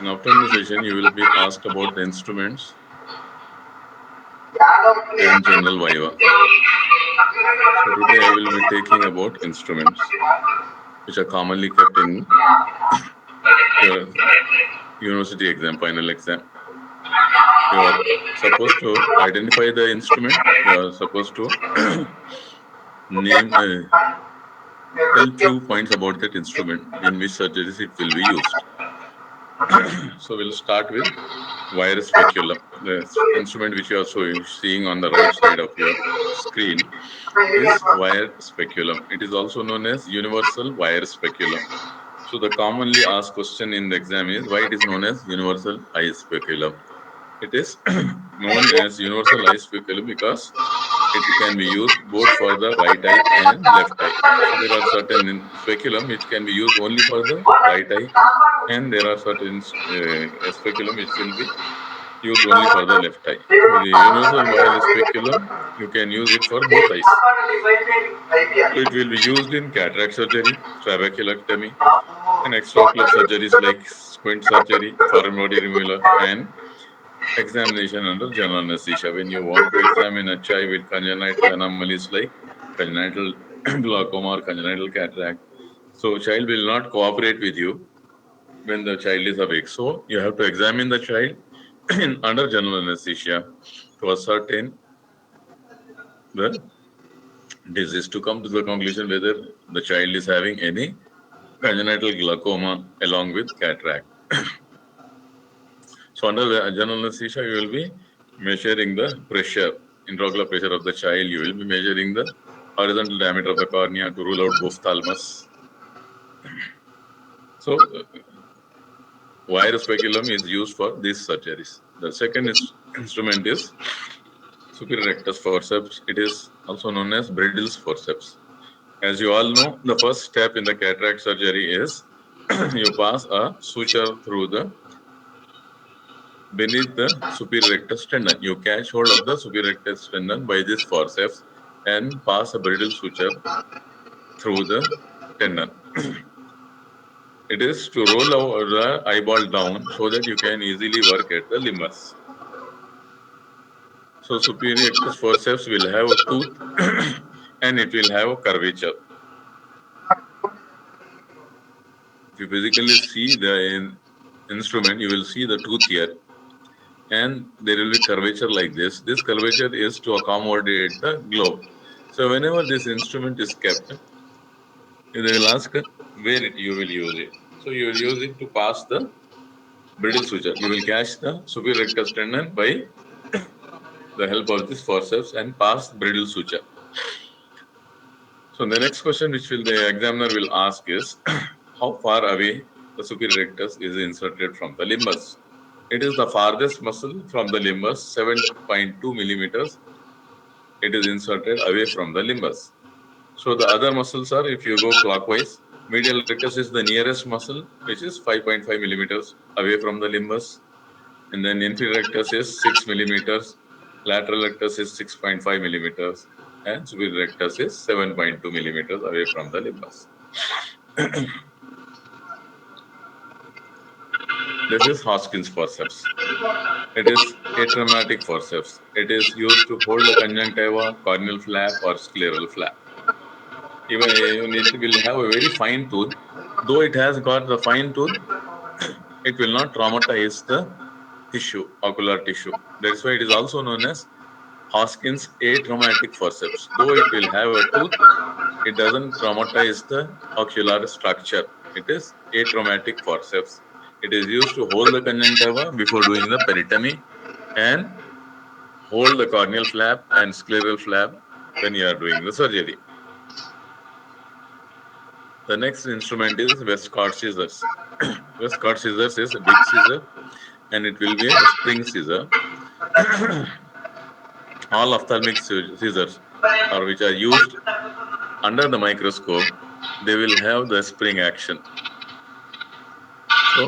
In afternoon session, you will be asked about the instruments and general viva. So today I will be taking about instruments which are commonly kept in your university exam, final exam. You are supposed to identify the instrument. You are supposed to name, tell few points about that instrument, in which surgeries it will be used. So we'll start with wire speculum. The instrument which you are seeing on the right side of your screen is wire speculum. It is also known as universal wire speculum. So the commonly asked question in the exam is why it is known as universal eye speculum. It is known as universal eye speculum because it can be used both for the right eye and left eye. So there are certain speculum which can be used only for the right eye, and there are certain speculum which will be used only for the left eye. So the universal wire speculum, you can use it for both eyes. So it will be used in cataract surgery, trabeculectomy, and extraocular surgeries like squint surgery, foreign body removal, and examination under general anesthesia. When you want to examine a child with congenital anomalies like congenital glaucoma or congenital cataract, so child will not cooperate with you when the child is awake. So you have to examine the child under general anesthesia to ascertain the disease, to come to the conclusion whether the child is having any congenital glaucoma along with cataract. So under the general anesthesia, you will be measuring the pressure, intraocular pressure of the child. You will be measuring the horizontal diameter of the cornea to rule out ophthalmos. So wire speculum is used for these surgeries. The second instrument is superior rectus forceps. It is also known as Bredl's forceps. As you all know, the first step in the cataract surgery is you pass a suture through the beneath the superior rectus tendon. You catch hold of the superior rectus tendon by this forceps and pass a brittle suture through the tendon. It is to roll the eyeball down so that you can easily work at the limbus. So superior rectus forceps will have a tooth and it will have a curvature. If you physically see the instrument, you will see the tooth here, and there will be curvature like this. This curvature is to accommodate the globe. So whenever this instrument is kept, they will ask where you will use it. So you will use it to pass the brittle suture. You will catch the superior rectus tendon by the help of this forceps and pass brittle suture. So the next question which the examiner will ask is how far away the superior rectus is inserted from the limbus. It is the farthest muscle from the limbus, 7.2 millimeters. It is inserted away from the limbus. So the other muscles are, if you go clockwise, medial rectus is the nearest muscle, which is 5.5 millimeters away from the limbus. And then inferior rectus is 6 millimeters, lateral rectus is 6.5 millimeters, and superior rectus is 7.2 millimeters away from the limbus. This is Hoskins forceps. It is atraumatic forceps. It is used to hold the conjunctiva, corneal flap, or scleral flap. Even it will have a very fine tooth. Though it has got the fine tooth, it will not traumatize the tissue, ocular tissue. That's why it is also known as Hoskins atraumatic forceps. Though it will have a tooth, it doesn't traumatize the ocular structure. It is atraumatic forceps. It is used to hold the conjunctiva before doing the peritomy and hold the corneal flap and scleral flap when you are doing the surgery. The next instrument is Westcott scissors. Westcott scissors is a big scissor and it will be a spring scissor. All ophthalmic scissors or which are used under the microscope, they will have the spring action. So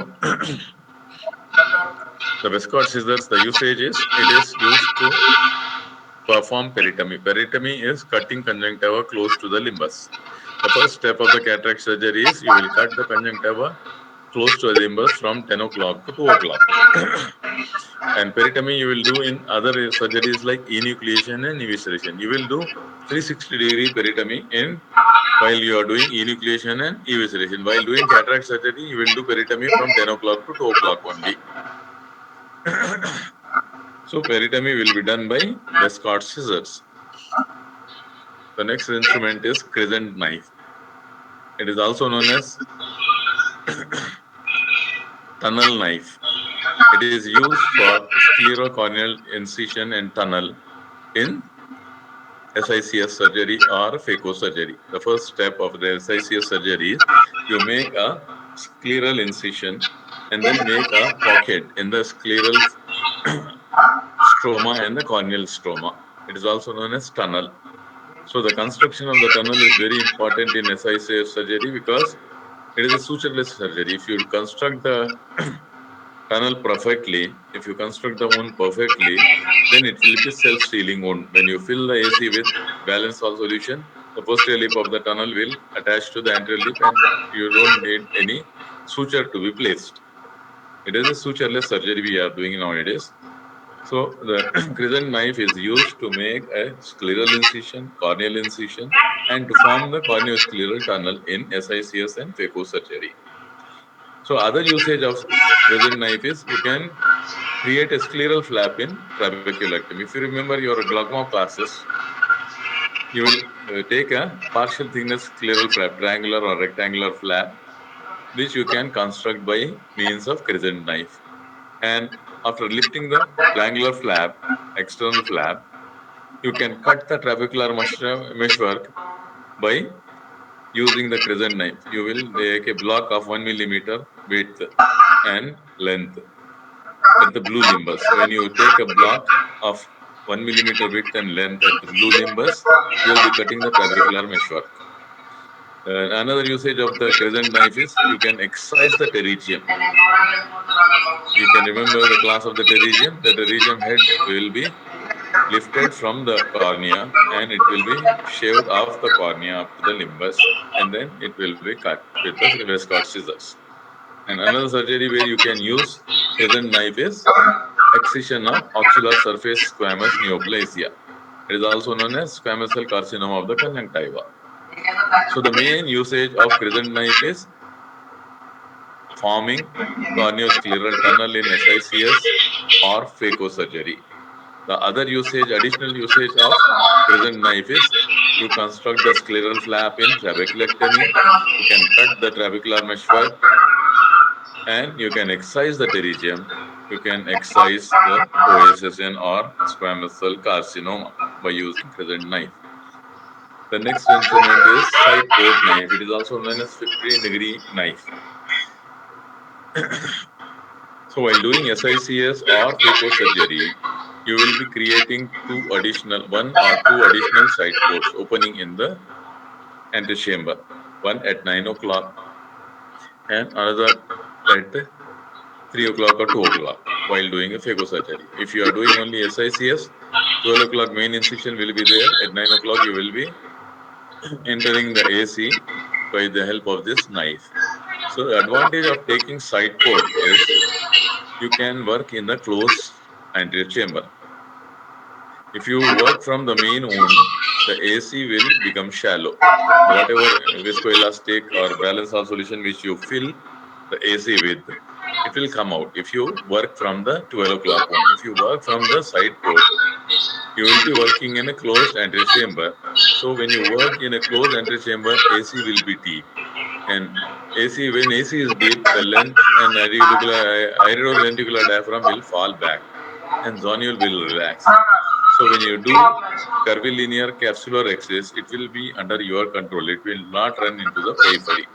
the Westcott scissors, the usage is it is used to perform peritomy. Peritomy is cutting conjunctiva close to the limbus. The first step of the cataract surgery is you will cut the conjunctiva close to the limbus from 10 o'clock to 2 o'clock. And peritomy you will do in other surgeries like enucleation and evisceration. You will do 360-degree peritomy in while you are doing enucleation and evisceration. While doing cataract surgery, you will do peritomy from 10 o'clock to 2 o'clock only. So peritomy will be done by Westcott scissors. The next instrument is crescent knife. It is also known as tunnel knife. It is used for sclerocorneal incision and tunnel in SICS surgery or phaco surgery. The first step of the SICS surgery is you make a scleral incision and then make a pocket in the scleral stroma and the corneal stroma. It is also known as tunnel. So the construction of the tunnel is very important in SICS surgery because it is a sutureless surgery. If you construct the tunnel perfectly, if you construct the wound perfectly, then it will be self-sealing wound. When you fill the AC with balanced salt solution, the posterior lip of the tunnel will attach to the anterior lip and you don't need any suture to be placed. It is a sutureless surgery we are doing nowadays. So the crescent knife is used to make a scleral incision, corneal incision, and to form the corneoscleral tunnel in SICS and phaco surgery. So other usage of crescent knife is you can create a scleral flap in trabeculectomy. If you remember your glaucoma classes, you will take a partial thickness scleral flap, triangular or rectangular flap, which you can construct by means of crescent knife. And after lifting the triangular flap, external flap, you can cut the trabecular meshwork by using the crescent knife. You will take a block of 1 millimeter width and length at the blue limbus. When you take a block of 1 millimeter width and length at the blue limbus, you will be cutting the trabecular meshwork. Another usage of the crescent knife is you can excise the pterygium. You can remember the class of the pterygium. The pterygium head will be lifted from the cornea and it will be shaved off the cornea up to the limbus and then it will be cut with the Westcott scissors. And another surgery where you can use crescent knife is excision of ocular surface squamous neoplasia. It is also known as squamous cell carcinoma of the conjunctiva. So the main usage of crescent knife is forming corneoscleral tunnel in SICS or phaco surgery. The other usage, additional usage of crescent knife is you construct the scleral flap in trabeculectomy. You can cut the trabecular meshwork and you can excise the pterygium. You can excise the OSSN or squamous cell carcinoma by using crescent knife. The next instrument is side port knife. It is also known as 15-degree knife. So while doing SICS or phaco surgery, you will be creating one or two additional side ports opening in the antechamber, one at 9 o'clock and another at 3 o'clock or 2 o'clock while doing a phaco surgery. If you are doing only SICS, 12 o'clock main incision will be there. At 9 o'clock, you will be entering the AC by the help of this knife. So the advantage of taking side port is you can work in the closed anterior chamber. If you work from the main wound, the AC will become shallow. Whatever viscoelastic or balanced salt solution which you fill the AC with, it will come out if you work from the 12 o'clock wound. If you work from the side port, you will be working in a closed anterior chamber. So when you work in a closed anterior chamber, AC will be deep. And when AC is deep, the lens and iridoventricular diaphragm will fall back and zonule will relax. So when you do curvilinear capsular access, it will be under your control. It will not run into the periphery.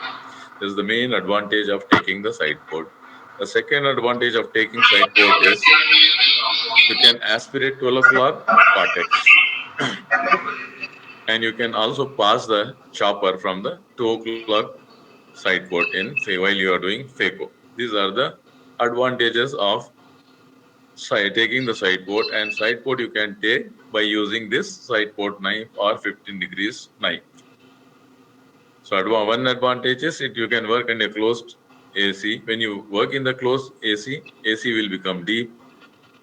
This is the main advantage of taking the side port. The second advantage of taking side port is you can aspirate 12 o'clock cortex. And you can also pass the chopper from the 2 o'clock side port while you are doing phaco. These are the advantages of taking the side port, and side port you can take by using this side port knife or 15 degrees knife. So one advantage is you can work in a closed AC. When you work in the closed AC, AC will become deep.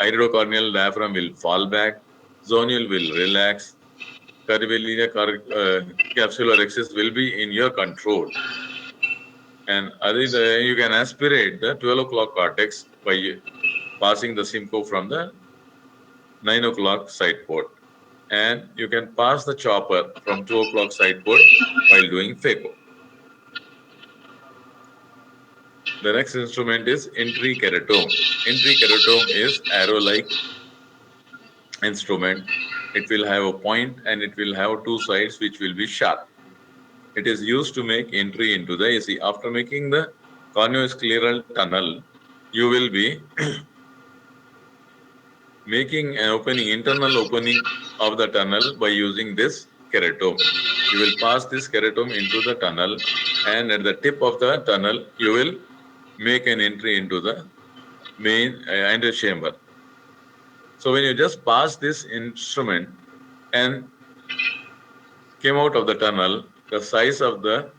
Iridocorneal diaphragm will fall back. Zonial will relax. Curvilinear capsulorhexis will be in your control. And you can aspirate the 12 o'clock cortex by passing the Simcoe from the 9 o'clock side port. And you can pass the chopper from 2 o'clock side port while doing phaco. The next instrument is entry keratome. Entry keratome is arrow-like instrument. It will have a point and it will have two sides which will be sharp. It is used to make entry into the AC. After making the corneoscleral tunnel, you will be making an opening, internal opening of the tunnel by using this keratome. You will pass this keratome into the tunnel, and at the tip of the tunnel, you will make an entry into the main antechamber. So when you just pass this instrument and came out of the tunnel, the size of the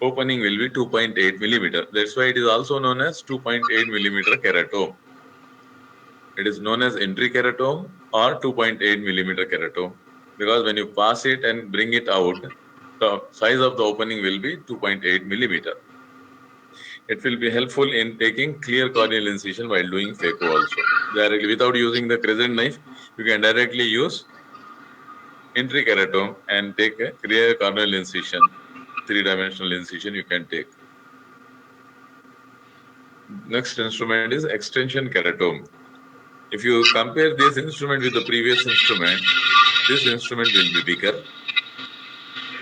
opening will be 2.8 millimeter. That's why it is also known as 2.8 millimeter keratome. It is known as entry keratome or 2.8 millimeter keratome because when you pass it and bring it out, the size of the opening will be 2.8 millimeter. It will be helpful in taking clear corneal incision while doing phaco also. Directly, without using the crescent knife, you can directly use entry keratome and take a clear corneal incision, three-dimensional incision you can take. Next instrument is extension keratome. If you compare this instrument with the previous instrument, this instrument will be bigger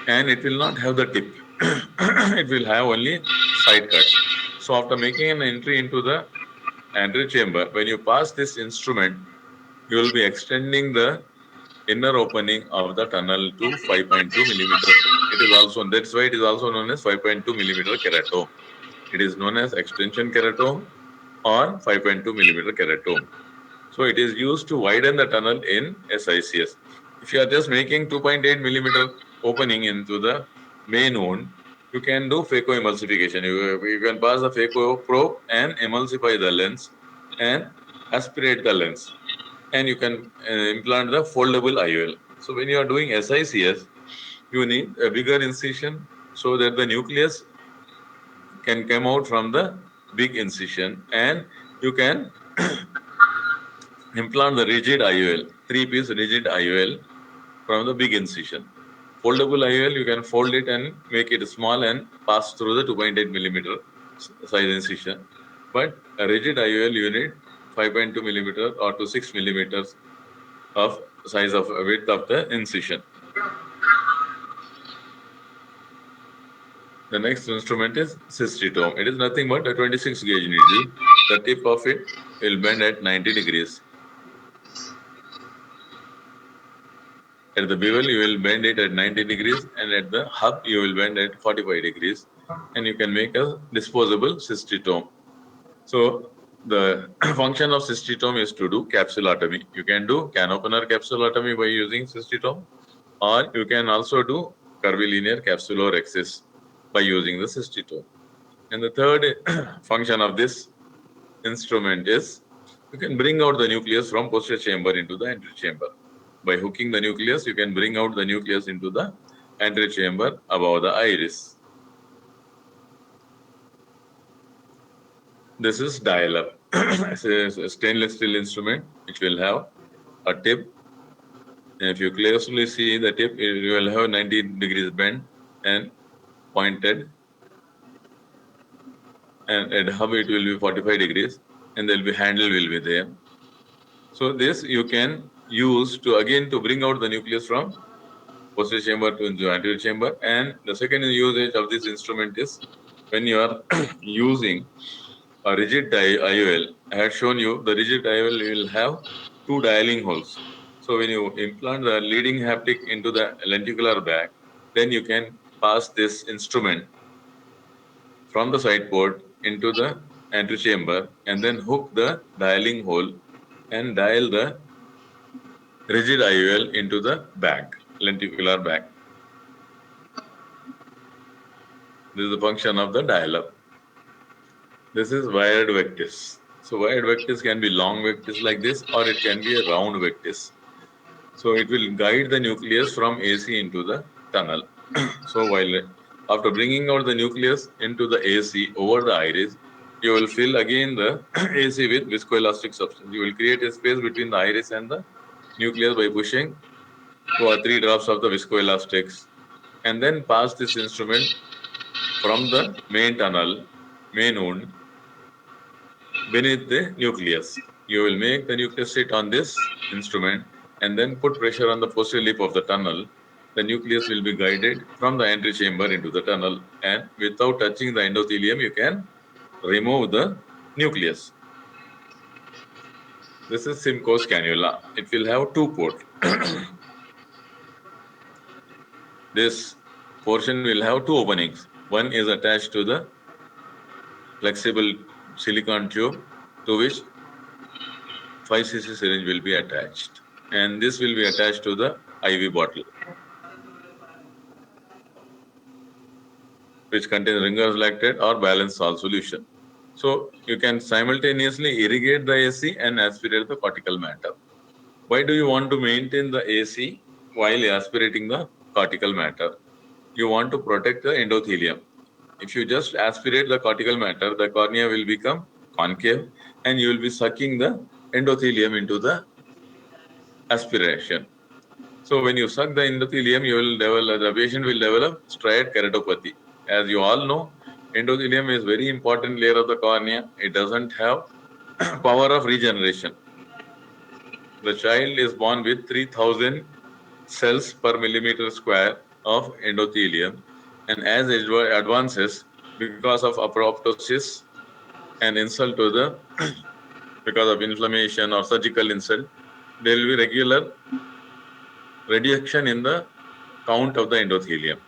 and it will not have the tip. It will have only side cuts. So after making an entry into the antechamber, when you pass this instrument, you will be extending the inner opening of the tunnel to 5.2 millimeter. It is also, that's why it is also known as 5.2 millimeter keratome. It is known as extension keratome or 5.2 millimeter keratome. So it is used to widen the tunnel in SICS. If you are just making 2.8 millimeter opening into the main wound, you can do phacoemulsification. You can pass the phaco probe and emulsify the lens and aspirate the lens. And you can implant the foldable IOL. So when you are doing SICS, you need a bigger incision so that the nucleus can come out from the big incision and you can implant the rigid IOL, three-piece rigid IOL from the big incision. Foldable IOL, you can fold it and make it small and pass through the 2.8 millimeter size incision. But a rigid IOL, you need 5.2 millimeter or to 6 millimeters of size of width of the incision. The next instrument is cystitome. It is nothing but a 26 gauge needle. The tip of it will bend at 90 degrees. At the bevel, you will bend it at 90 degrees, and at the hub, you will bend at 45 degrees, and you can make a disposable cystitome. So the function of cystitome is to do capsulotomy. You can do canopinar capsulotomy by using cystitome, or you can also do curvilinear capsulorhexis by using the cystitome. And the third function of this instrument is you can bring out the nucleus from posterior chamber into the anterior chamber. By hooking the nucleus, you can bring out the nucleus into the anterior chamber above the iris. This is dial-up. It's a stainless steel instrument which will have a tip. And if you closely see the tip, you will have 90 degrees bend and pointed. And at hub, it will be 45 degrees. And there will be handle will be there. So this you can use to again to bring out the nucleus from posterior chamber to the anterior chamber. And the second usage of this instrument is when you are using a rigid IOL. I had shown you the rigid IOL will have two dialing holes. So when you implant the leading haptic into the lenticular bag, then you can pass this instrument from the side port into the anterior chamber and then hook the dialing hole and dial the rigid IOL into the bag, lenticular bag. This is the function of the dial-up. This is wired vectis. So wired vectis can be long vectis like this, or it can be a round vectis. So it will guide the nucleus from AC into the tunnel. So while after bringing out the nucleus into the AC over the iris, you will fill again the AC with viscoelastic substance. You will create a space between the iris and the nucleus by pushing 2 or 3 drops of the viscoelastics, and then pass this instrument from the main tunnel, main wound, beneath the nucleus. You will make the nucleus sit on this instrument and then put pressure on the posterior lip of the tunnel. The nucleus will be guided from the entry chamber into the tunnel, and without touching the endothelium, you can remove the nucleus. This is Simcoe's cannula. It will have 2 ports. This portion will have 2 openings. One is attached to the flexible silicon tube, to which 5 cc syringe will be attached, and this will be attached to the IV bottle, which contains Ringer's lactate or balanced salt solution. So you can simultaneously irrigate the AC and aspirate the cortical matter. Why do you want to maintain the AC while aspirating the cortical matter? You want to protect the endothelium. If you just aspirate the cortical matter, the cornea will become concave and you will be sucking the endothelium into the aspiration. So when you suck the endothelium, the patient will develop striate keratopathy. As you all know, endothelium is very important layer of the cornea. It doesn't have power of regeneration. The child is born with 3000 cells per millimeter square of endothelium, and as age advances, because of apoptosis and insult to the because of inflammation or surgical insult, there will be regular reduction in the count of the endothelium.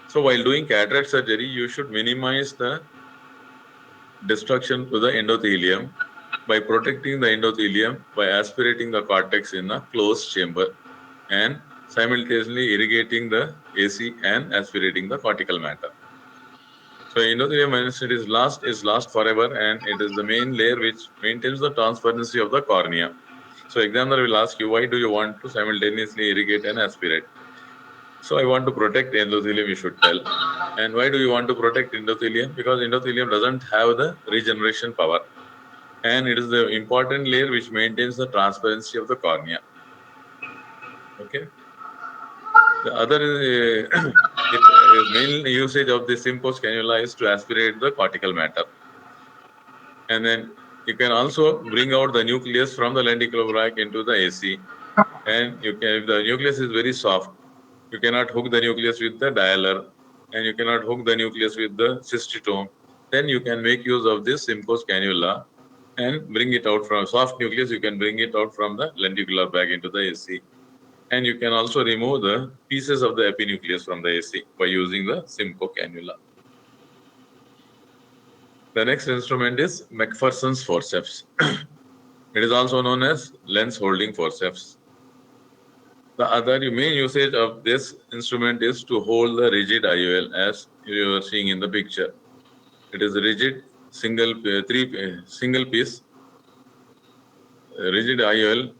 So while doing cataract surgery, you should minimize the destruction to the endothelium by protecting the endothelium by aspirating the cortex in a closed chamber and simultaneously irrigating the AC and aspirating the cortical matter. So endothelium once it is lost forever, and it is the main layer which maintains the transparency of the cornea. So examiner will ask you, why do you want to simultaneously irrigate and aspirate? So I want to protect endothelium, you should tell. And why do you want to protect endothelium? Because endothelium doesn't have the regeneration power. And it is the important layer which maintains the transparency of the cornea. Okay. The other main usage of the Simcoe's cannula is to aspirate the cortical matter. And then you can also bring out the nucleus from the lenticular bag into the AC. And you can, if the nucleus is very soft, you cannot hook the nucleus with the dialer, and you cannot hook the nucleus with the cystitome. Then you can make use of this Simcoe's cannula and bring it out from soft nucleus. You can bring it out from the lenticular bag into the AC. And you can also remove the pieces of the epinucleus from the AC by using the Simcoe cannula. The next instrument is McPherson's forceps. It is also known as lens holding forceps. The other main usage of this instrument is to hold the rigid IOL, as you are seeing in the picture. It is a rigid single piece rigid IOL,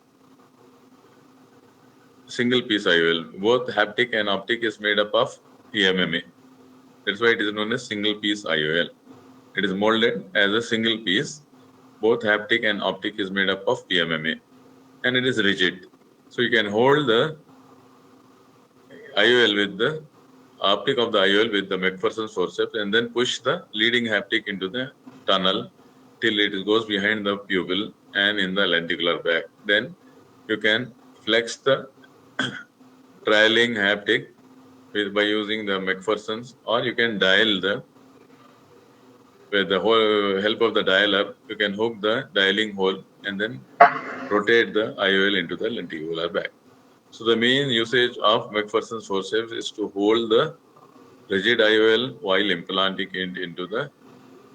single piece IOL. Both haptic and optic is made up of PMMA. That's why it is known as single piece IOL. It is molded as a single piece. Both haptic and optic is made up of PMMA, and it is rigid. So you can hold the IOL with the optic of the IOL with the McPherson's forceps, and then push the leading haptic into the tunnel till it goes behind the pupil and in the lenticular bag. Then you can flex the trailing haptic by using the McPherson's, or you can dial with the whole help of the dialer. You can hook the dialing hole and then rotate the IOL into the lenticular bag. So the main usage of McPherson's forceps is to hold the rigid IOL while implanting it into the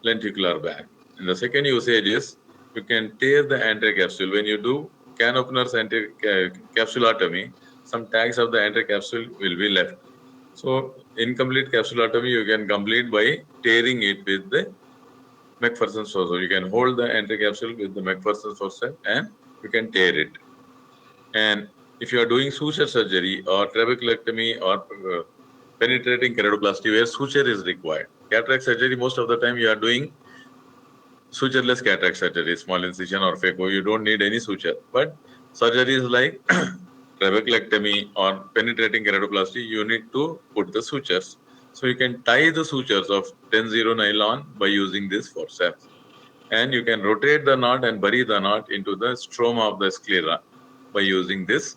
lenticular bag. And the second usage is you can tear the anterior capsule. When you do can opener's capsulotomy, some tags of the anterior capsule will be left. So incomplete capsulotomy you can complete by tearing it with the McPherson's forceps. You can hold the entry capsule with the McPherson's forceps and you can tear it. And if you are doing suture surgery or trabeculectomy or penetrating keratoplasty where suture is required, cataract surgery, most of the time you are doing sutureless cataract surgery, small incision or phaco, you don't need any suture. But surgeries like trabeculectomy or penetrating keratoplasty, you need to put the sutures. So you can tie the sutures of 10-0 nylon by using this forceps. And you can rotate the knot and bury the knot into the stroma of the sclera by using this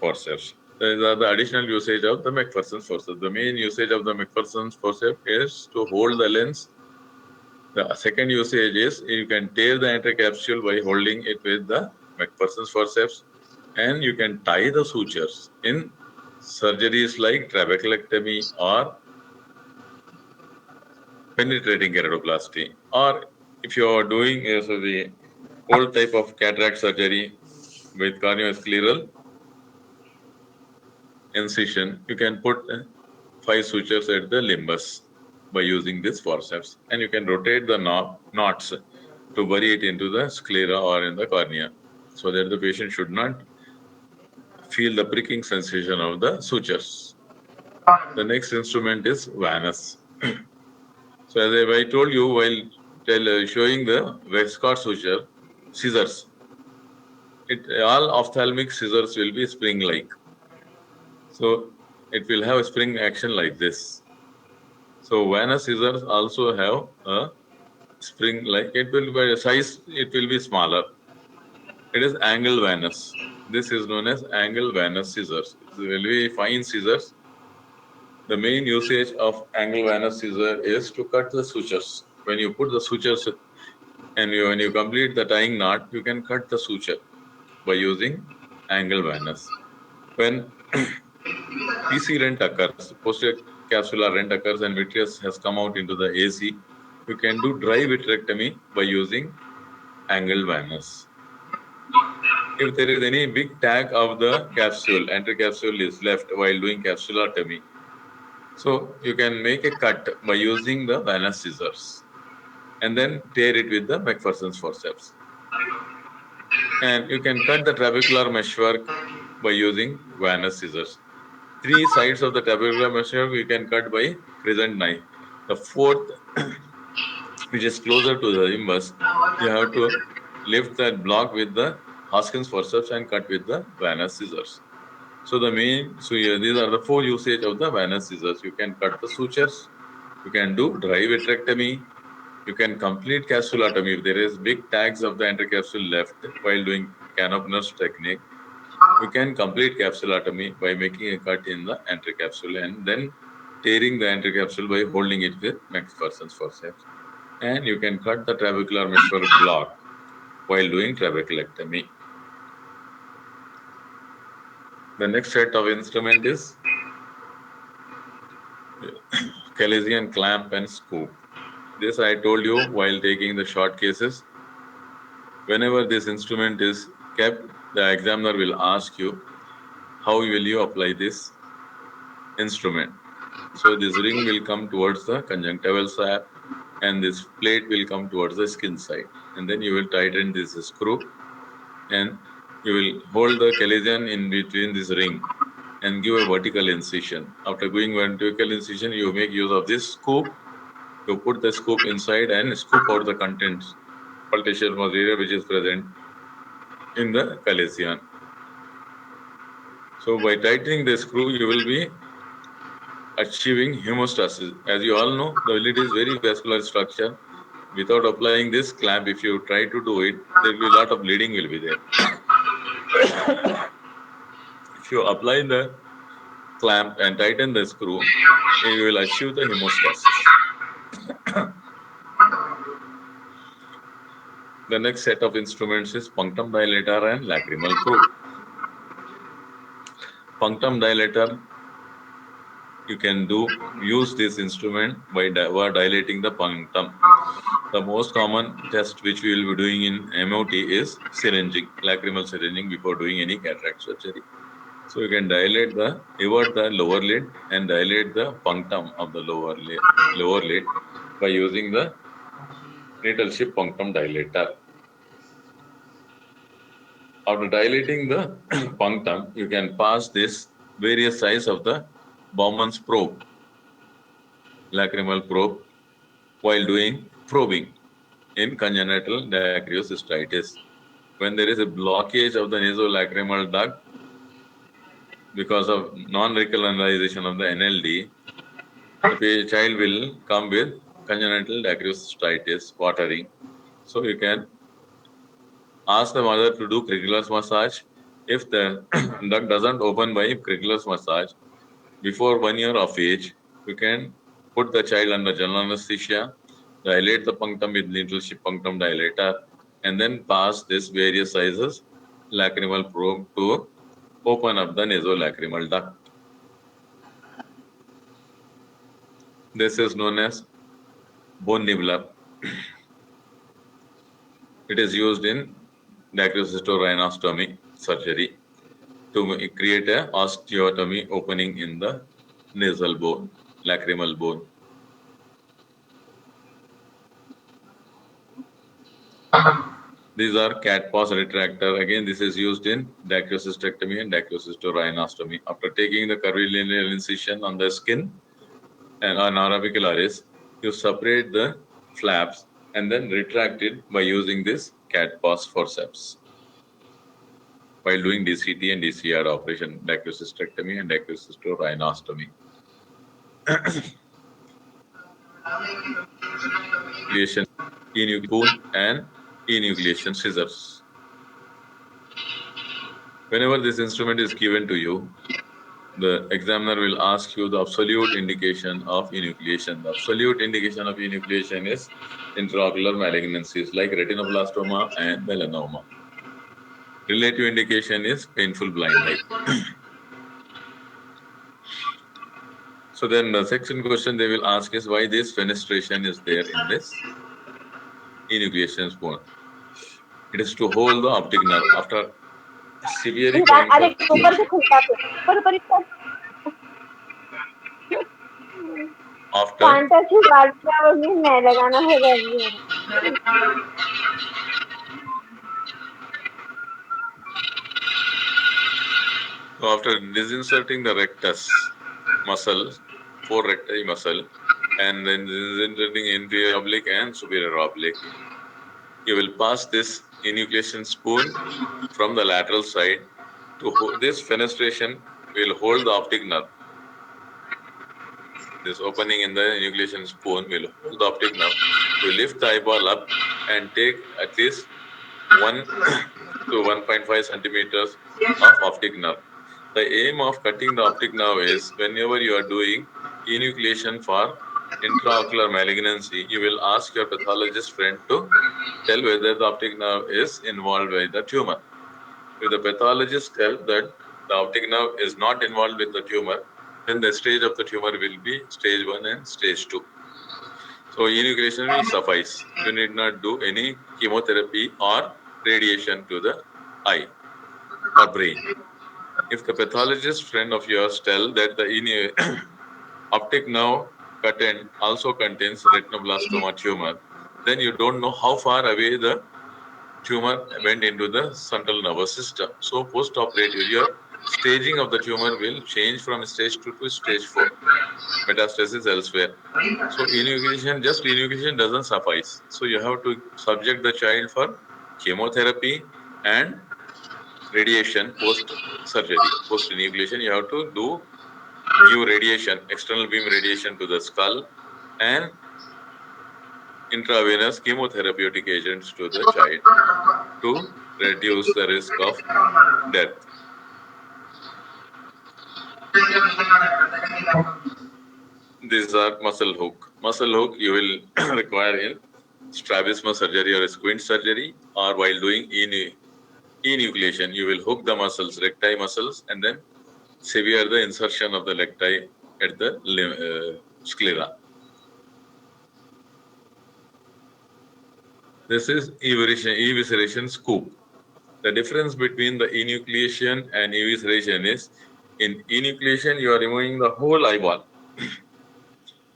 forceps. These are the additional usage of the McPherson's forceps. The main usage of the McPherson's forceps is to hold the lens. The second usage is you can tear the anticapsule by holding it with the McPherson's forceps, and you can tie the sutures in surgeries like trabeculectomy or penetrating keratoplasty. Or if you are doing the old type of cataract surgery with corneoscleral incision, you can put 5 sutures at the limbus by using this forceps, and you can rotate the knots to bury it into the sclera or in the cornea so that the patient should not feel the pricking sensation of the sutures. The next instrument is Vanus. So as I told you while showing the Westcott suture, scissors, all ophthalmic scissors will be spring-like. So it will have a spring action like this. So Vanus scissors also have a spring like it will be a size, it will be smaller. It is angle Vanus. This is known as angle Vanus scissors. It will be fine scissors. The main usage of angle Vanus scissor is to cut the sutures. When you put the sutures and when you complete the tying knot, you can cut the suture by using angle Vanus. When PC rent occurs, posterior capsular rent occurs and vitreous has come out into the AC, you can do dry vitrectomy by using angle Vanus. If there is any big tag of the capsule, anticapsule is left while doing capsulotomy, so you can make a cut by using the Vanus scissors and then tear it with the McPherson's forceps. And you can cut the trabecular meshwork by using Vanus scissors. 3 sides of the trabecular meshwork you can cut by crescent knife. The fourth, which is closer to the imbus, you have to lift that block with the Hoskins forceps and cut with the Vanus scissors. So these are the 4 usage of the Vanus scissors. You can cut the sutures, you can do dry vitrectomy, you can complete capsulotomy if there is big tags of the anticapsule left while doing Canopner's technique. You can complete capsulotomy by making a cut in the anticapsule and then tearing the anticapsule by holding it with McPherson's forceps. And you can cut the trabecular meshwork block while doing trabeculectomy. The next set of instrument is Calesian clamp and scoop. This I told you while taking the short cases. Whenever this instrument is kept, the examiner will ask you, how will you apply this instrument? So this ring will come towards the conjunctival side and this plate will come towards the skin side. And then you will tighten this screw and you will hold the Calesian in between this ring and give a vertical incision. After doing vertical incision, you make use of this scoop. You put the scoop inside and scoop out the contents, pultaceous material which is present in the Calesian. So by tightening the screw, you will be achieving hemostasis. As you all know, the lid is very vascular structure. Without applying this clamp, if you try to do it, there will be a lot of bleeding will be there. If you apply the clamp and tighten the screw, you will achieve the hemostasis. The next set of instruments is punctum dilator and lacrimal probe. Punctum dilator, you can use this instrument by dilating the punctum. The most common test which we will be doing in MOT is syringing, lacrimal syringing before doing any cataract surgery. So you can evert the lower lid and dilate the punctum of the lower lid by using the Needle-ship punctum dilator. After dilating the punctum, you can pass this various size of the Bowman's probe, lacrimal probe, while doing probing in congenital dacryocystitis. When there is a blockage of the nasolacrimal duct because of non-recolorization of the NLD, the child will come with congenital dacryocystitis, watering. So you can ask the mother to do Krigler's massage. If the duct doesn't open by Krigler's massage, before 1 year of age, you can put the child under general anesthesia, dilate the punctum with needle-ship punctum dilator, and then pass this various sizes lacrimal probe to open up the nasolacrimal duct. This is known as bone nibbler. It is used in dacryocystorhinostomy surgery to create a osteotomy opening in the nasal bone, lacrimal bone. These are cat paws retractor. Again, this is used in dacryocystectomy and dacryocystorhinostomy. After taking the curvilineal incision on the skin and on orbicularis, you separate the flaps and then retract it by using this cat paws forceps. While doing DCT and DCR operation, dacryocysterectomy and dacryocystorhinostomy. Enucleation, spoon and enucleation scissors. Whenever this instrument is given to you, the examiner will ask you the absolute indication of enucleation. The absolute indication of enucleation is intraocular malignancies like retinoblastoma and melanoma. Relative indication is painful blind eye. So then the second question they will ask is why this fenestration is there in this enucleation spoon. It is to hold the optic nerve. After severely after after disinserting the rectus muscle, four recti muscle, and then disinserting inferior oblique and superior oblique, you will pass this enucleation spoon from the lateral side to hold. This fenestration will hold the optic nerve. This opening in the enucleation spoon will hold the optic nerve. You lift the eyeball up and take at least 1 to 1.5 centimeters of optic nerve. The aim of cutting the optic nerve is whenever you are doing enucleation for intraocular malignancy, you will ask your pathologist friend to tell whether the optic nerve is involved with the tumor. If the pathologist tells that the optic nerve is not involved with the tumor, then the stage of the tumor will be stage 1 and stage 2. So enucleation will suffice. You need not do any chemotherapy or radiation to the eye or brain. If the pathologist friend of yours tell that the optic nerve cut end also contains retinoblastoma tumor, then you don't know how far away the tumor went into the central nervous system. So post-operative, your staging of the tumor will change from stage 2 to stage 4. Metastasis elsewhere. So just enucleation doesn't suffice. So you have to subject the child for chemotherapy and radiation post-surgery. Post-enucleation, you have to give radiation, external beam radiation to the skull and intravenous chemotherapeutic agents to the child to reduce the risk of death. These are muscle hook. Muscle hook you will require in strabismus surgery or squint surgery, or while doing enucleation, you will hook the muscles, recti muscles, and then sever the insertion of the recti at the sclera. This is evisceration scoop. The difference between the enucleation and evisceration is in enucleation you are removing the whole eyeball.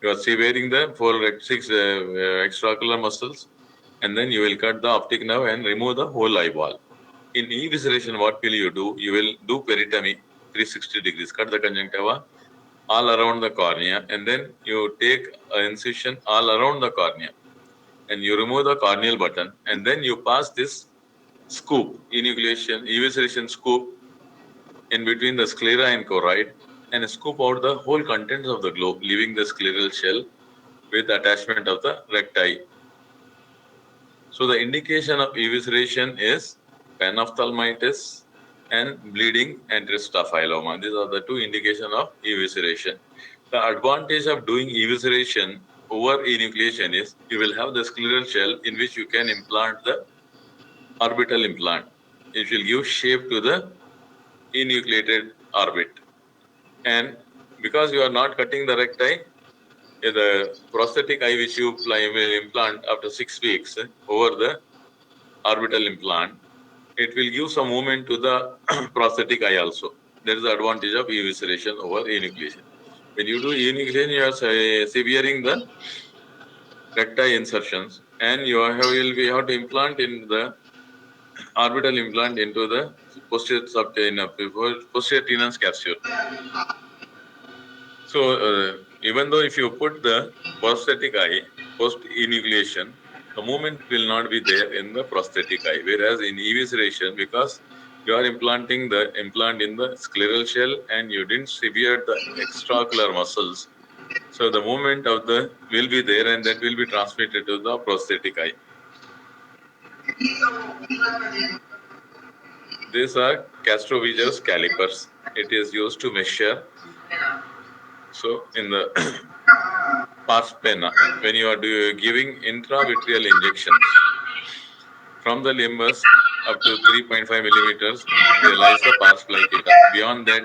You are severing the 6 extraocular muscles and then you will cut the optic nerve and remove the whole eyeball. In evisceration, what will you do? You will do peritomy 360 degrees, cut the conjunctiva all around the cornea, and then you take an incision all around the cornea, and you remove the corneal button, and then you pass this scoop, enucleation, evisceration scoop in between the sclera and choroid, and scoop out the whole contents of the globe, leaving the scleral shell with attachment of the recti. So the indication of evisceration is panophthalmitis and bleeding and tristaphyloma. These are the two indications of evisceration. The advantage of doing evisceration over enucleation is you will have the scleral shell in which you can implant the orbital implant. It will give shape to the enucleated orbit. And because you are not cutting the recti, the prosthetic eye which you will implant after 6 weeks over the orbital implant, it will give some movement to the prosthetic eye also. That is the advantage of evisceration over enucleation. When you do enucleation, you are severing the recti insertions, and we have to implant in the orbital implant into the posterior tenon's capsule. So even though if you put the prosthetic eye post enucleation, the movement will not be there in the prosthetic eye. Whereas in evisceration, because you are implanting the implant in the scleral shell and you didn't sever the extraocular muscles, so the movement of the will be there and that will be transmitted to the prosthetic eye. These are Castroviejo's calipers. It is used to measure. So in the pars plana, when you are giving intravitreal injections from the limbus up to 3.5 millimeters, there lies the pars plica. Beyond that,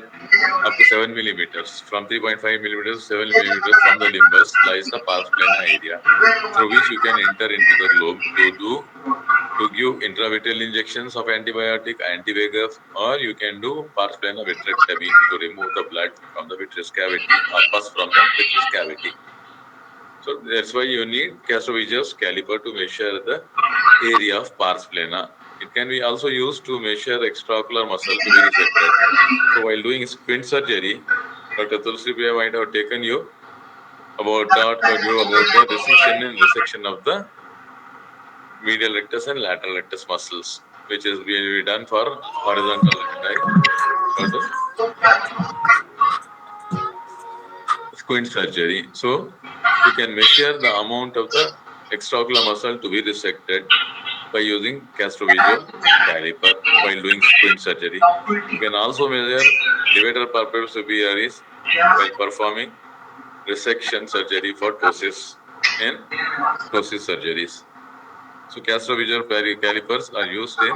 up to 7 millimeters. From 3.5 millimeters to 7 millimeters from the limbus lies the pars plana area, through which you can enter into the globe to give intravitreal injections of antibiotic, anti-VEGF, or you can do pars plana vitrectomy to remove the blood from the vitreous cavity or pus from the vitreous cavity. So that's why you need Castroviejo's caliper to measure the area of pars plana. It can be also used to measure extraocular muscle to be resected. So while doing squint surgery, Dr. Tulsi Priya might have taken you about the decision and resection of the medial rectus and lateral rectus muscles, which is being done for horizontal recti for the squint surgery. So you can measure the amount of the extraocular muscle to be resected by using Castroviejo caliper while doing squint surgery. You can also measure levator palpebral superioris while performing resection surgery for ptosis and ptosis surgeries. So Castroviejo calipers are used to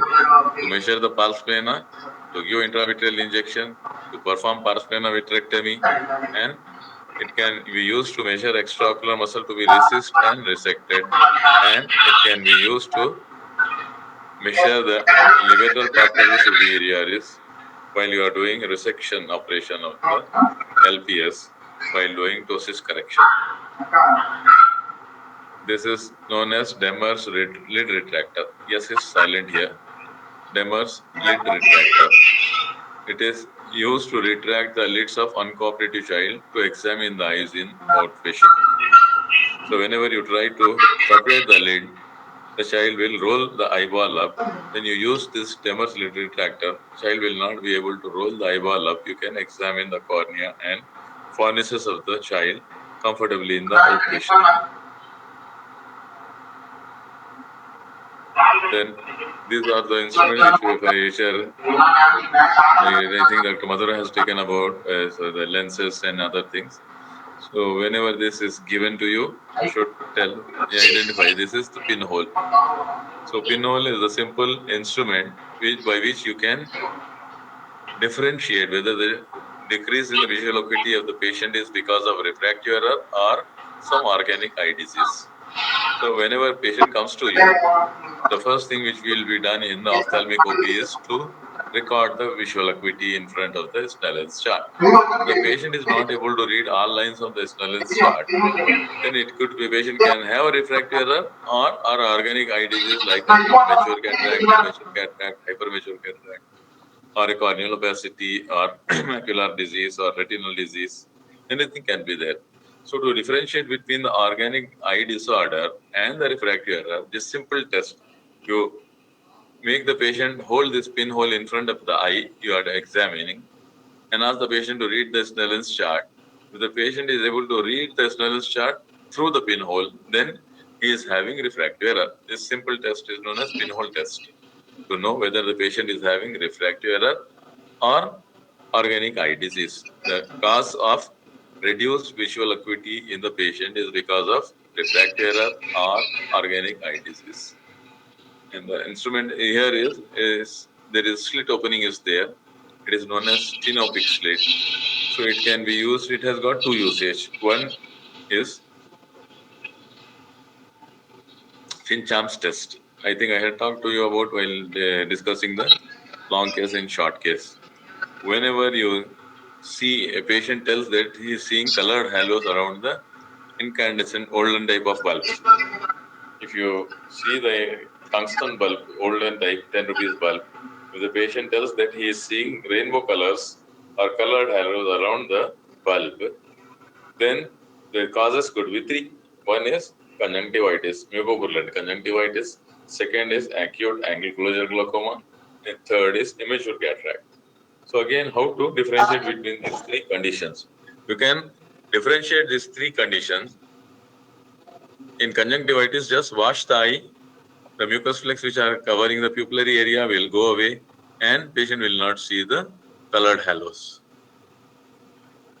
measure the pars plana, to give intravitreal injection, to perform pars plana vitrectomy, and it can be used to measure extraocular muscle to be resected and resected, and it can be used to measure the levator palpebral superioris while you are doing resection operation of the LPS while doing ptosis correction. This is known as Demers lid retractor. Yes, it's silent here. Demers lid retractor. It is used to retract the lids of uncooperative child to examine the eyes in outpatient. So whenever you try to separate the lid, the child will roll the eyeball up. When you use this Demers lid retractor, child will not be able to roll the eyeball up. You can examine the cornea and fornices of the child comfortably in the outpatient. Then these are the instruments which I think Dr. Madhura has taken about so the lenses and other things. So whenever this is given to you, you should identify this is the pinhole. So pinhole is a simple instrument by which you can differentiate whether the decrease in the visual acuity of the patient is because of refractive error or some organic eye disease. So whenever patient comes to you, the first thing which will be done in the ophthalmic OP is to record the visual acuity in front of the Snellen's chart. The patient is not able to read all lines of the Snellen's chart, then it could be patient can have a refractive error or organic eye disease like a mature cataract, immature cataract, hypermature cataract, or a corneal opacity or macular disease or retinal disease. Anything can be there. So to differentiate between the organic eye disorder and the refractive error, this simple test, you make the patient hold this pinhole in front of the eye you are examining and ask the patient to read the Snellen's chart. If the patient is able to read the Snellen's chart through the pinhole, then he is having refractive error. This simple test is known as pinhole test to know whether the patient is having refractive error or organic eye disease. The cause of reduced visual acuity in the patient is because of refractive error or organic eye disease. And the instrument here is there is slit opening is there. It is known as stenopic slit. So it can be used. It has got two usage. One is Fincham's test. I think I had talked to you about while discussing the long case and short case. Whenever you see a patient tells that he is seeing colored halos around the incandescent olden type of bulbs. If you see the tungsten bulb, olden type 10 rupees bulb, if the patient tells that he is seeing rainbow colors or colored halos around the bulb, then the causes could be three. One is conjunctivitis, mucopurulent conjunctivitis. Second is acute angle closure glaucoma. And third is immature cataract. So again, how to differentiate between these three conditions? You can differentiate these three conditions. In conjunctivitis, just wash the eye. The mucus flex which are covering the pupillary area will go away and patient will not see the colored halos.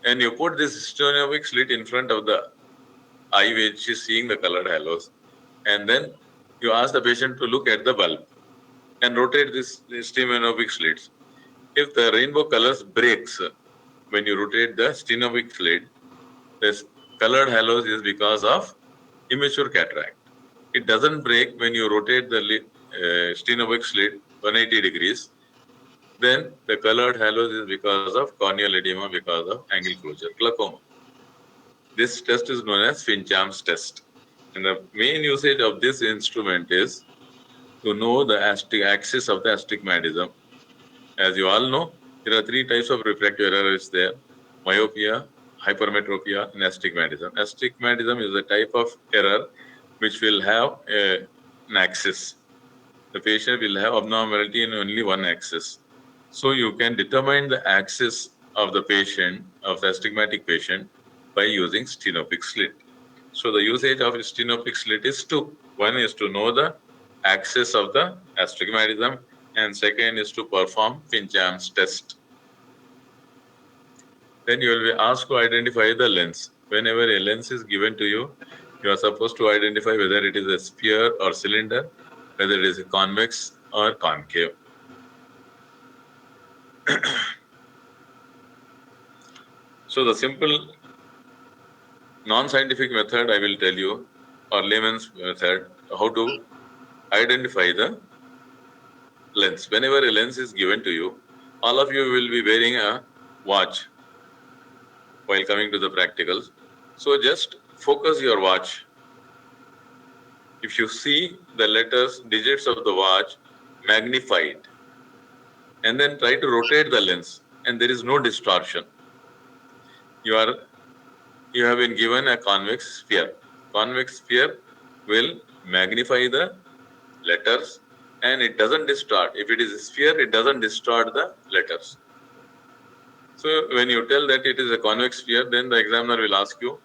And you put this stenopic slit in front of the eye which is seeing the colored halos. And then you ask the patient to look at the bulb and rotate this stenopic slits. If the rainbow colors breaks when you rotate the stenopic slit, this colored halos is because of immature cataract. It doesn't break when you rotate the stenopic slit 180 degrees. Then the colored halos is because of corneal edema, because of angle closure glaucoma. This test is known as Fincham's test. And the main usage of this instrument is to know the axis of the astigmatism. As you all know, there are three types of refractive errors there: myopia, hypermetropia, and astigmatism. Astigmatism is a type of error which will have an axis. The patient will have abnormality in only one axis. So you can determine the axis of the patient, of the astigmatic patient, by using stenopic slit. So the usage of stenopic slit is two. One is to know the axis of the astigmatism, and second is to perform Fincham's test. Then you will be asked to identify the lens. Whenever a lens is given to you, you are supposed to identify whether it is a sphere or cylinder, whether it is a convex or concave. So the simple non-scientific method I will tell you, or layman's method, how to identify the lens. Whenever a lens is given to you, all of you will be wearing a watch while coming to the practicals. So just focus your watch. If you see the letters, digits of the watch magnified, and then try to rotate the lens, and there is no distortion. You have been given a convex sphere. Convex sphere will magnify the letters and it doesn't distort. If it is a sphere, it doesn't distort the letters. So when you tell that it is a convex sphere, then the examiner will ask you,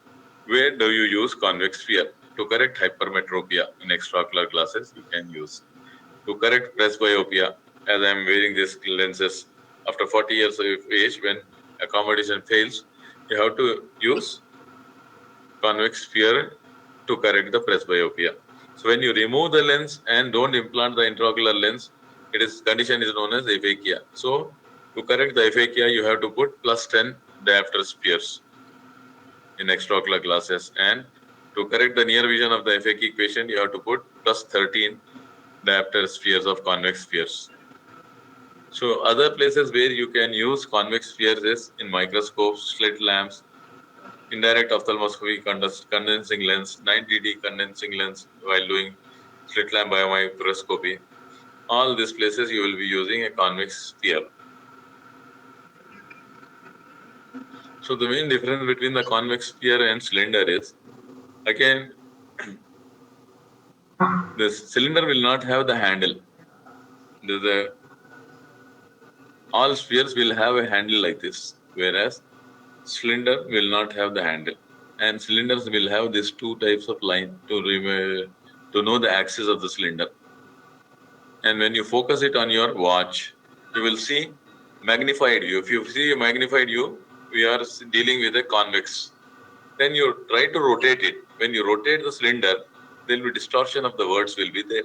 where do you use convex sphere? To correct hypermetropia in extraocular glasses, you can use. To correct presbyopia, as I am wearing these lenses, after 40 years of age, when accommodation fails, you have to use convex sphere to correct the presbyopia. So when you remove the lens and don't implant the intraocular lens, condition is known as aphakia. So to correct the aphakia, you have to put plus 10 diopter spheres in extraocular glasses, and to correct the near vision of the aphakic patient, you have to put plus 13 diopter spheres of convex spheres. So other places where you can use convex spheres is in microscopes, slit lamps, indirect ophthalmoscopy, condensing lens, 90D condensing lens while doing slit lamp biomicroscopy. All these places you will be using a convex sphere. So the main difference between the convex sphere and cylinder is, again, the cylinder will not have the handle. All spheres will have a handle like this, whereas cylinder will not have the handle. And cylinders will have these two types of line to know the axis of the cylinder. And when you focus it on your watch, you will see magnified view. If you see a magnified view, we are dealing with a convex. Then you try to rotate it. When you rotate the cylinder, there will be distortion of the words will be there.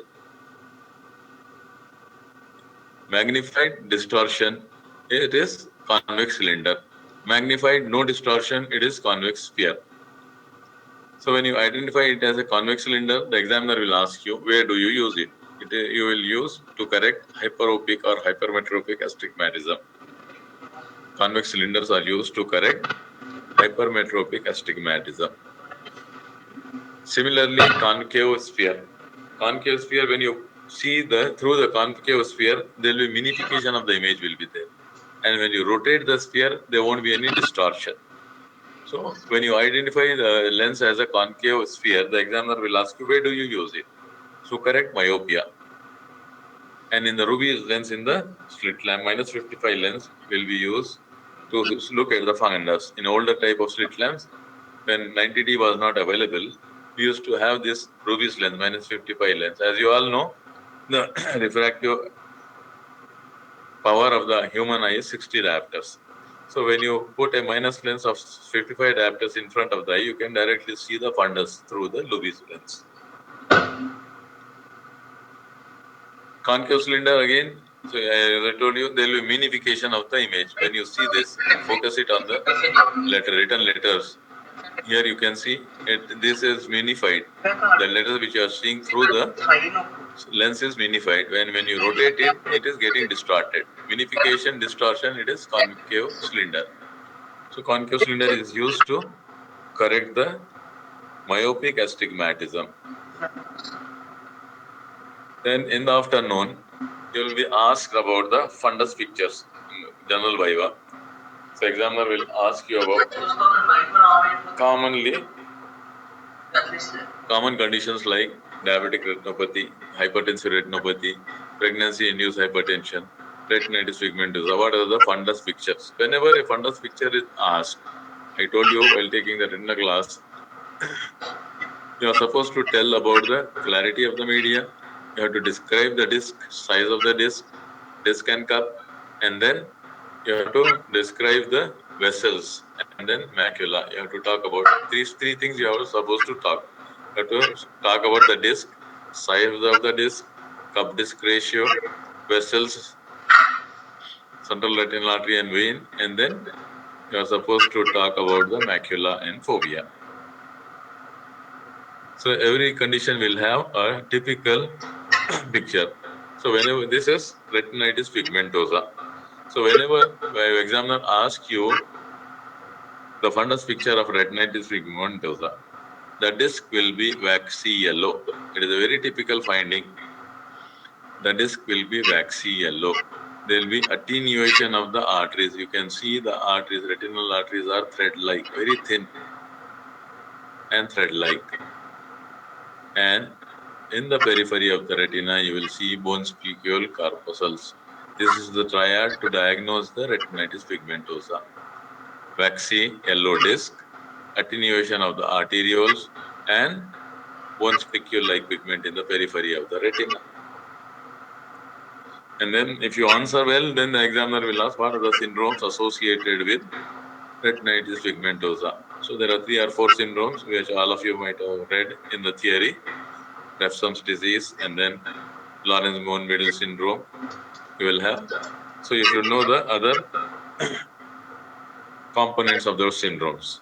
Magnified, distortion, it is convex cylinder. Magnified, no distortion, it is convex sphere. So when you identify it as a convex cylinder, the examiner will ask you, where do you use it? You will use to correct hyperopic or hypermetropic astigmatism. Convex cylinders are used to correct hypermetropic astigmatism. Similarly, concave sphere. Concave sphere, when you see through the concave sphere, there will be minification of the image will be there. And when you rotate the sphere, there won't be any distortion. So when you identify the lens as a concave sphere, the examiner will ask you, where do you use it? So correct myopia. And in the Ruby lens, in the slit lamp, minus 55 lens will be used to look at the fundus. In older type of slit lamps, when 90D was not available, we used to have this Ruby's lens, minus 55 lens. As you all know, the refractive power of the human eye is 60 diopters. So when you put a minus lens of 55 diopters in front of the eye, you can directly see the fundus through the Lubis lens. Concave cylinder again, so as I told you, there will be minification of the image. When you see this, focus it on the written letters. Here you can see this is minified. The letters which you are seeing through the lens is minified. When you rotate it, it is getting distorted. Minification, distortion, it is concave cylinder. So concave cylinder is used to correct the myopic astigmatism. Then in the afternoon, you will be asked about the fundus pictures in general viva. So examiner will ask you about common conditions like diabetic retinopathy, hypertensive retinopathy, pregnancy-induced hypertension, retinitis pigmentosa. What are the fundus pictures? Whenever a fundus picture is asked, I told you while taking the retina class, you are supposed to tell about the clarity of the media. You have to describe the disc, size of the disc and cup, and then you have to describe the vessels and then macula. You have to talk about these three things you are supposed to talk. You have to talk about the disc, size of the disc, cup disc ratio, vessels, central retinal artery and vein, and then you are supposed to talk about the macula and fovea. So every condition will have a typical picture. So whenever this is retinitis pigmentosa. So whenever the examiner asks you the fundus picture of retinitis pigmentosa, the disc will be waxy yellow. It is a very typical finding. The disc will be waxy yellow. There will be attenuation of the arteries. You can see the arteries, retinal arteries are thread-like, very thin and thread-like. And in the periphery of the retina, you will see bone spicule corpuscles. This is the triad to diagnose the retinitis pigmentosa. Waxy yellow disc, attenuation of the arterioles, and bone spicule-like pigment in the periphery of the retina. And then if you answer well, then the examiner will ask what are the syndromes associated with retinitis pigmentosa. So there are 3 or 4 syndromes which all of you might have read in the theory. Refsum's disease and then Lawrence-Bowen-Middle syndrome you will have. So you should know the other components of those syndromes.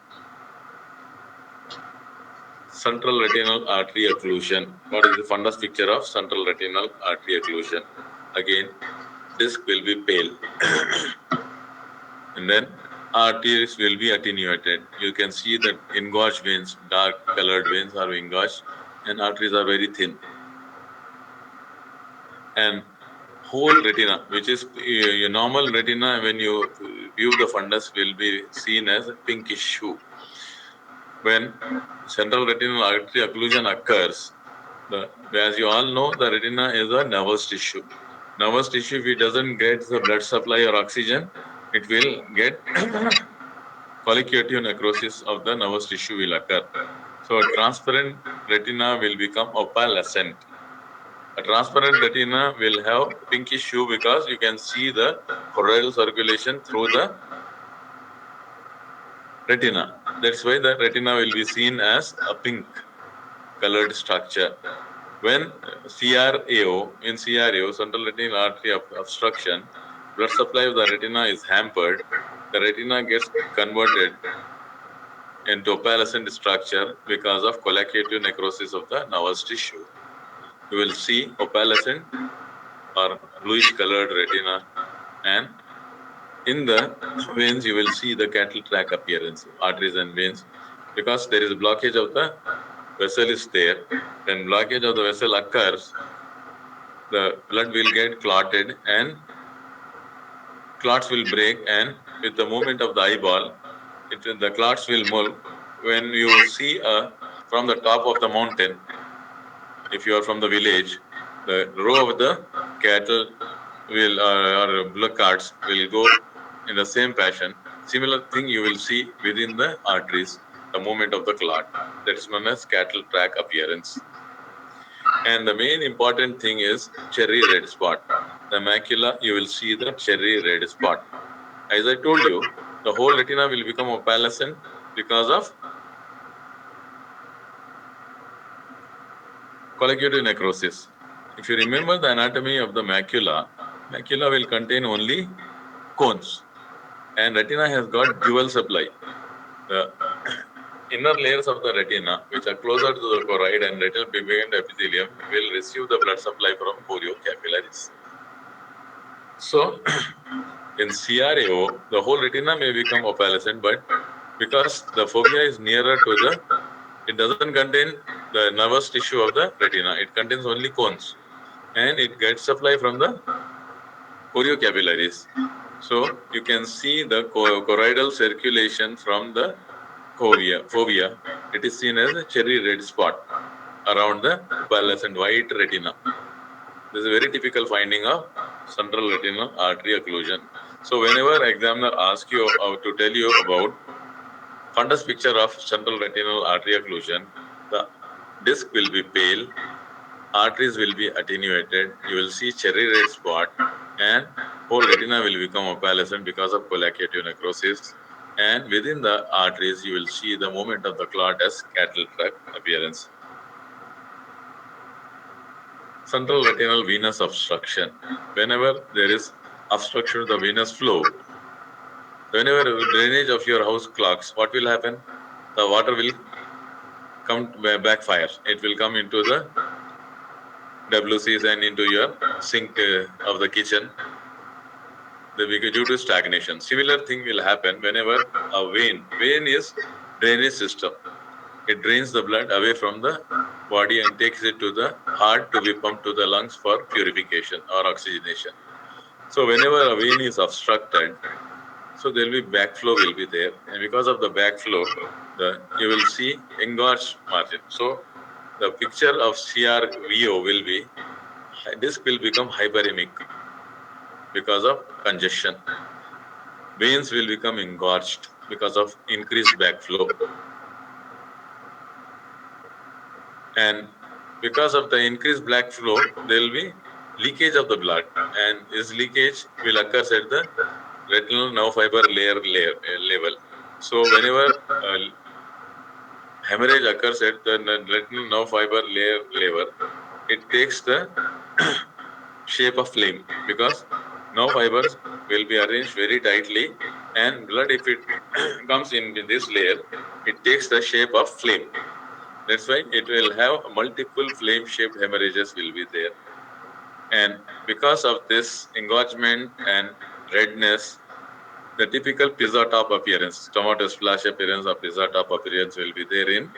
Central retinal artery occlusion. What is the fundus picture of central retinal artery occlusion? Again, disc will be pale. And then arteries will be attenuated. You can see that engorged veins, dark colored veins are engorged, and arteries are very thin. And whole retina, which is your normal retina, when you view the fundus, will be seen as a pinkish hue. When central retinal artery occlusion occurs, as you all know, the retina is a nervous tissue. Nervous tissue, if it doesn't get the blood supply or oxygen, it will get collicutive necrosis of the nervous tissue will occur. So a transparent retina will become opalescent. A transparent retina will have pinkish hue because you can see the choroidal circulation through the retina. That's why the retina will be seen as a pink colored structure. When in CRAO, central retinal artery obstruction, blood supply of the retina is hampered, the retina gets converted into opalescent structure because of collicutive necrosis of the nervous tissue. You will see opalescent or bluish colored retina, and in the veins you will see the cattle track appearance, arteries and veins, because there is blockage of the vessel is there. When blockage of the vessel occurs, the blood will get clotted and clots will break, and with the movement of the eyeball, the clots will move. When you see from the top of the mountain, if you are from the village, the row of the cattle will or blood carts will go in the same fashion. Similar thing you will see within the arteries, the movement of the clot. That is known as cattle track appearance. And the main important thing is cherry red spot. The macula, you will see the cherry red spot. As I told you, the whole retina will become opalescent because of collicutive necrosis. If you remember the anatomy of the macula, macula will contain only cones, and retina has got dual supply. The inner layers of the retina, which are closer to the choroid and retinal pigment epithelium, will receive the blood supply from choriocapillaries. So, in CRAO, the whole retina may become opalescent, but because the fovea is nearer to it doesn't contain the nervous tissue of the retina. It contains only cones, and it gets supply from the choriocapillaries. So you can see the choroidal circulation from the fovea. It is seen as a cherry red spot around the opalescent white retina. This is a very typical finding of central retinal artery occlusion. So whenever examiner asks you to tell you about fundus picture of central retinal artery occlusion, the disc will be pale, arteries will be attenuated, you will see cherry red spot, and whole retina will become opalescent because of collicutive necrosis. And within the arteries, you will see the movement of the clot as cattle track appearance. Central retinal venous obstruction. Whenever there is obstruction of the venous flow, whenever drainage of your house clogs, what will happen? The water will come backfire. It will come into the WCs and into your sink of the kitchen due to stagnation. Similar thing will happen whenever a vein is drainage system. It drains the blood away from the body and takes it to the heart to be pumped to the lungs for purification or oxygenation. So whenever a vein is obstructed, so there will be backflow will be there, and because of the backflow, you will see engorged margin. So the picture of CRVO will be disc will become hyperemic because of congestion. Veins will become engorged because of increased backflow. And because of the increased backflow, there will be leakage of the blood, and this leakage will occur at the retinal nerve fiber level. So whenever hemorrhage occurs at the retinal nerve fiber layer level, it takes the shape of flame because nerve fibers will be arranged very tightly, and blood, if it comes in this layer, it takes the shape of flame. That's why it will have multiple flame-shaped hemorrhages will be there. And because of this engorgement and redness, the typical pizza top appearance, tomato splash appearance or pizza top appearance will be there in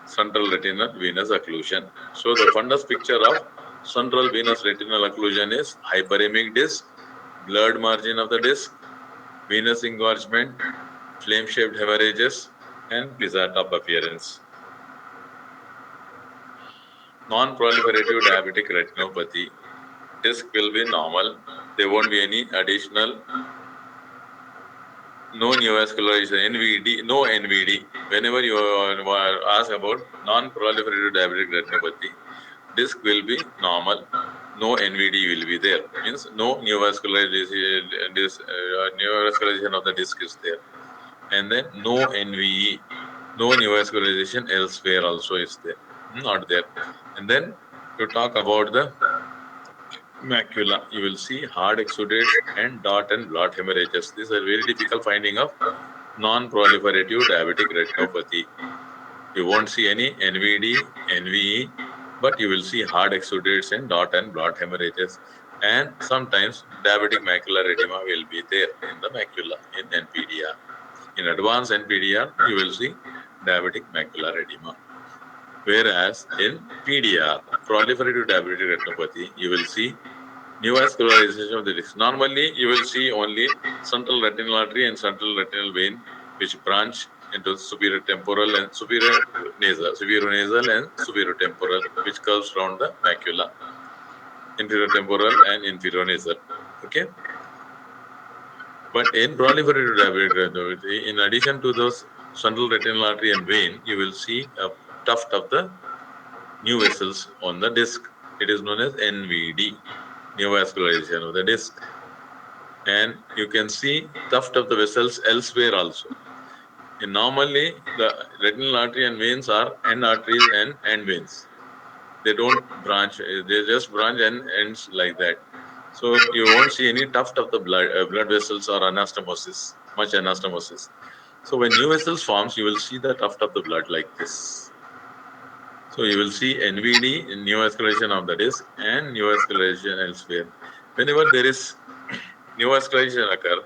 central retinal venous occlusion. So the fundus picture of central venous retinal occlusion is hyperemic disc, blurred margin of the disc, venous engorgement, flame-shaped hemorrhages, and pizza top appearance. Non-proliferative diabetic retinopathy, disc will be normal. There won't be any additional, no neovascularization, NVD, no NVD. Whenever you are asked about non-proliferative diabetic retinopathy, disc will be normal, no NVD will be there. Means no neovascularization, neovascularization of the disc is there. And then no NVE, no neovascularization elsewhere also is there, not there. And then you talk about the macula, you will see hard exudates and dot and blot hemorrhages. These are very typical finding of non-proliferative diabetic retinopathy. You won't see any NVD, NVE, but you will see hard exudates and dot and blot hemorrhages. And sometimes diabetic macular edema will be there in the macula in NPDR. In advanced NPDR, you will see diabetic macular edema. Whereas in PDR, proliferative diabetic retinopathy, you will see neovascularization of the disc. Normally, you will see only central retinal artery and central retinal vein, which branch into superior temporal and superior nasal and superior temporal, which curves around the macula, inferior temporal and inferior nasal. Okay. But in proliferative diabetic retinopathy, in addition to those central retinal artery and vein, you will see a tuft of the new vessels on the disc. It is known as NVD, neovascularization of the disc. And you can see tuft of the vessels elsewhere also. And normally, the retinal artery and veins are end arteries and end veins. They don't branch; they just branch and ends like that. So you won't see any tuft of the blood vessels or anastomosis, much anastomosis. So when new vessels forms, you will see the tuft of the blood like this. So you will see NVD, neovascularization of the disc, and neovascularization elsewhere. Whenever there is neovascularization occur,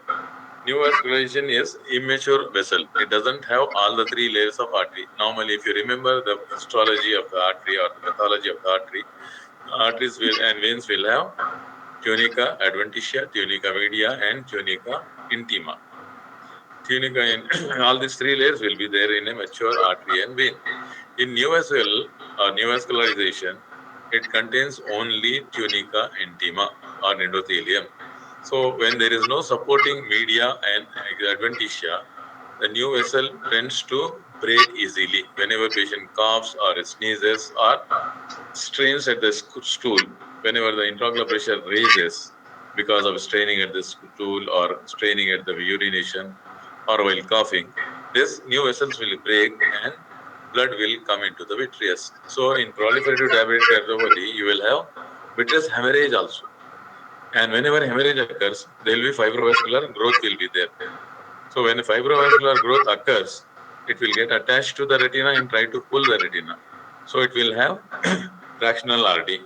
neovascularization is immature vessel. It doesn't have all the three layers of artery. Normally, if you remember the histology of the artery or the pathology of the arteries will and veins will have tunica adventitia, tunica media, and tunica intima. Tunica in all these three layers will be there in a mature artery and vein. In neovascular or neovascularization, it contains only tunica intima or endothelium. So when there is no supporting media and adventitia, the new vessel tends to break easily. Whenever patient coughs or sneezes or strains at the stool, whenever the intraocular pressure raises because of straining at the stool or straining at the urination or while coughing, this new vessels will break and blood will come into the vitreous. So in proliferative diabetic retinopathy, you will have vitreous hemorrhage also. And whenever hemorrhage occurs, there will be fibrovascular growth will be there. So when fibrovascular growth occurs, it will get attached to the retina and try to pull the retina. So it will have fractional RD.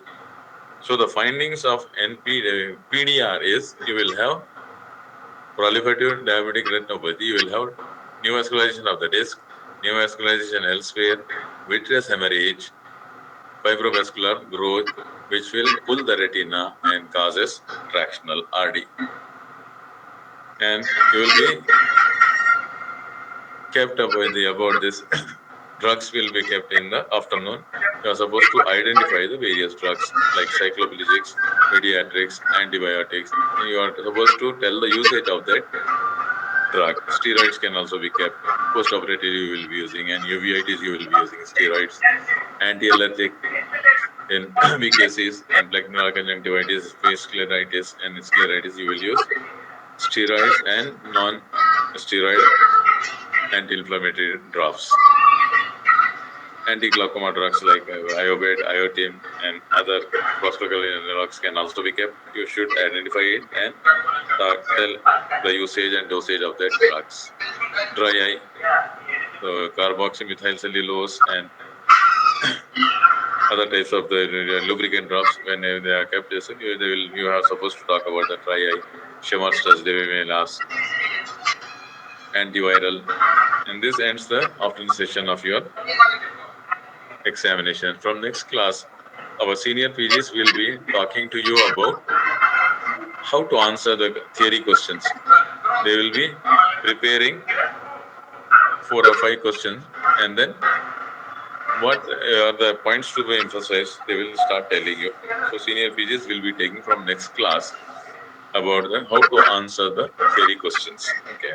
So the findings of PDR is you will have proliferative diabetic retinopathy, you will have neovascularization of the disc, neovascularization elsewhere, vitreous hemorrhage, fibrovascular growth, which will pull the retina and causes tractional RD. And you will be kept up with about this. Drugs will be kept in the afternoon. You are supposed to identify the various drugs like cycloplegics, pediatrics, antibiotics. You are supposed to tell the usage of that drug. Steroids can also be kept. Post-operative you will be using, and uveitis you will be using steroids. Anti-allergic in VKCs and plaque conjunctivitis, face scleritis, and scleritis you will use steroids and non-steroid anti-inflammatory drops. Anti-glaucoma drugs like iobate, iotim, and other prostaglandin drugs can also be kept. You should identify it and tell the usage and dosage of that drugs. Dry eye, carboxymethyl cellulose, and other types of the lubricant drops when they are kept. You are supposed to talk about the dry eye, shimmer stress. They will ask antiviral, and this ends the afternoon session of your examination. From next class, our senior PGs will be talking to you about how to answer the theory questions. They will be preparing 4 or 5 questions, and then what are the points to be emphasized, they will start telling you. So senior PGs will be taking from next class about how to answer the theory questions. Okay.